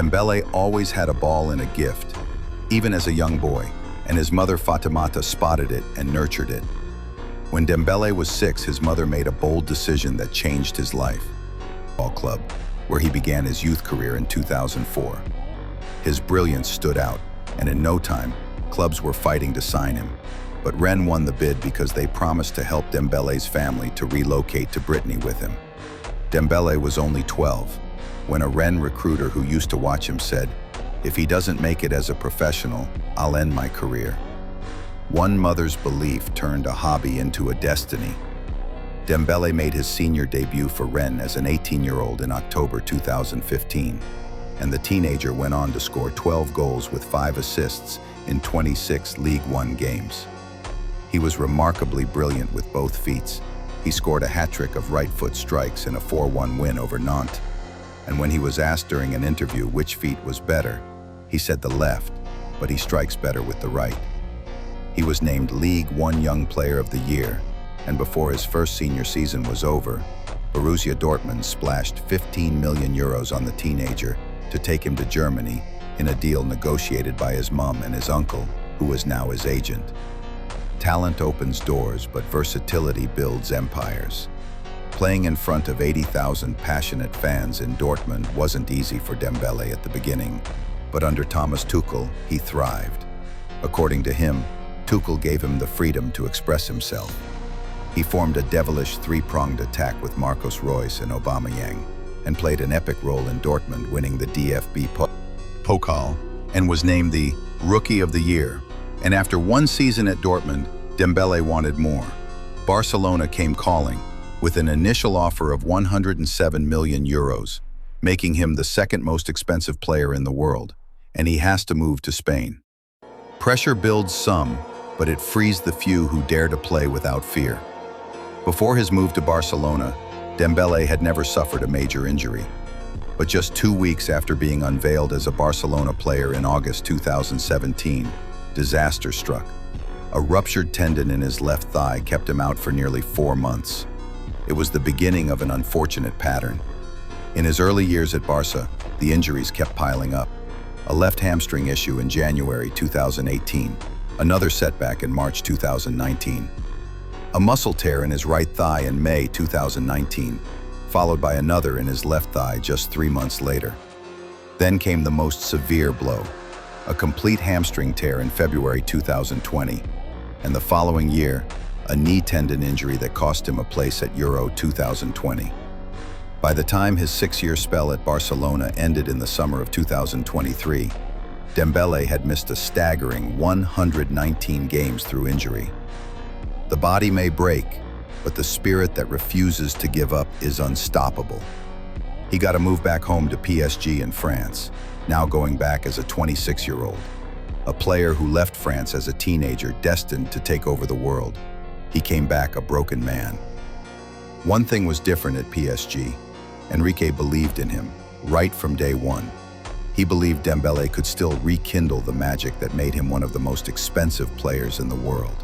Dembélé always had a ball and a gift, even as a young boy, and his mother Fatimata spotted it and nurtured it. When Dembélé was 6, his mother made a bold decision that changed his life. Ball club, where he began his youth career in 2004. His brilliance stood out, and in no time, clubs were fighting to sign him. But Rennes won the bid because they promised to help Dembélé's family to relocate to Brittany with him. Dembélé was only 12, when a Rennes recruiter who used to watch him said, "If he doesn't make it as a professional, I'll end my career." One mother's belief turned a hobby into a destiny. Dembélé made his senior debut for Rennes as an 18-year-old in October 2015, and the teenager went on to score 12 goals with 5 assists in 26 Ligue 1 games. He was remarkably brilliant with both feet. He scored a hat-trick of right-foot strikes in a 4-1 win over Nantes. And when he was asked during an interview which feet was better, he said the left, but he strikes better with the right. He was named Ligue 1 Young Player of the Year, and before his first senior season was over, Borussia Dortmund splashed 15 million euros on the teenager to take him to Germany in a deal negotiated by his mom and his uncle, who was now his agent. Talent opens doors, but versatility builds empires. Playing in front of 80,000 passionate fans in Dortmund wasn't easy for Dembélé at the beginning, but under Thomas Tuchel, he thrived. According to him, Tuchel gave him the freedom to express himself. He formed a devilish three-pronged attack with Marcos Reus and Aubameyang, and played an epic role in Dortmund, winning the DFB Pokal, and was named the Rookie of the Year. And after one season at Dortmund, Dembélé wanted more. Barcelona came calling, with an initial offer of 107 million euros, making him the second most expensive player in the world, and he has to move to Spain. Pressure builds some, but it frees the few who dare to play without fear. Before his move to Barcelona, Dembélé had never suffered a major injury. But just 2 weeks after being unveiled as a Barcelona player in August 2017, disaster struck. A ruptured tendon in his left thigh kept him out for nearly 4 months. It was the beginning of an unfortunate pattern. In his early years at Barca, the injuries kept piling up. A left hamstring issue in January 2018, another setback in March 2019, a muscle tear in his right thigh in May 2019, followed by another in his left thigh just 3 months later. Then came the most severe blow, a complete hamstring tear in February 2020, and the following year, a knee tendon injury that cost him a place at Euro 2020. By the time his 6-year spell at Barcelona ended in the summer of 2023, Dembélé had missed a staggering 119 games through injury. The body may break, but the spirit that refuses to give up is unstoppable. He got to move back home to PSG in France, now going back as a 26-year-old, a player who left France as a teenager destined to take over the world. He came back a broken man. One thing was different at PSG. Enrique believed in him, right from day one. He believed Dembélé could still rekindle the magic that made him one of the most expensive players in the world.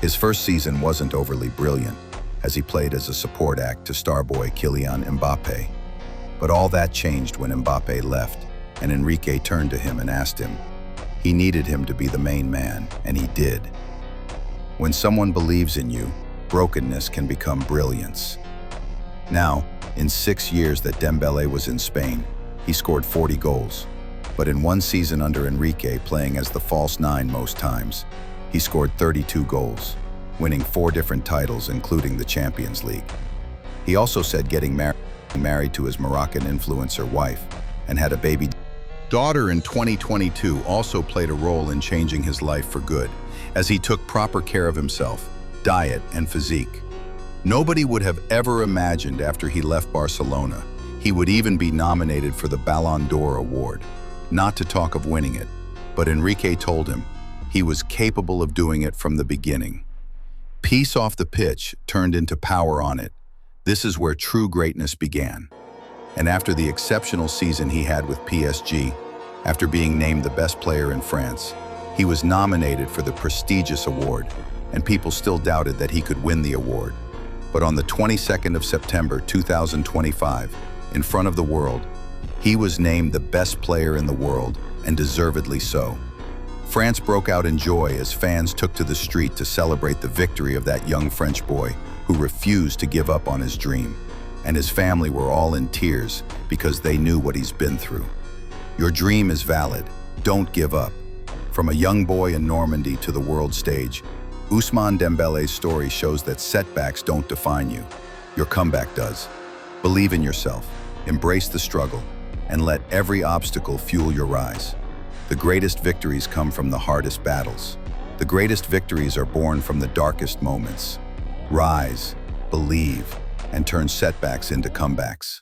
His first season wasn't overly brilliant, as he played as a support act to star boy Kylian Mbappé. But all that changed when Mbappé left, and Enrique turned to him and asked him. He needed him to be the main man, and he did. When someone believes in you, brokenness can become brilliance. Now, in 6 years that Dembélé was in Spain, he scored 40 goals. But in one season under Enrique, playing as the false 9 most times, he scored 32 goals, winning 4 different titles, including the Champions League. He also said getting married to his Moroccan influencer wife and had a baby daughter in 2022 also played a role in changing his life for good, as he took proper care of himself, diet, and physique. Nobody would have ever imagined after he left Barcelona he would even be nominated for the Ballon d'Or award, not to talk of winning it. But Enrique told him he was capable of doing it from the beginning. Peace off the pitch turned into power on it. This is where true greatness began. And after the exceptional season he had with PSG, after being named the best player in France, he was nominated for the prestigious award, and people still doubted that he could win the award. But on the 22nd of September 2025, in front of the world, He was named the best player in the world, and deservedly so. France broke out in joy as fans took to the street to celebrate the victory of that young French boy who refused to give up on his dream. And his family were all in tears because they knew what he's been through. Your dream is valid. Don't give up. From a young boy in Normandy to the world stage, Ousmane Dembélé's story shows that setbacks don't define you. Your comeback does. Believe in yourself, embrace the struggle, and let every obstacle fuel your rise. The greatest victories come from the hardest battles. The greatest victories are born from the darkest moments. Rise, believe, and turn setbacks into comebacks.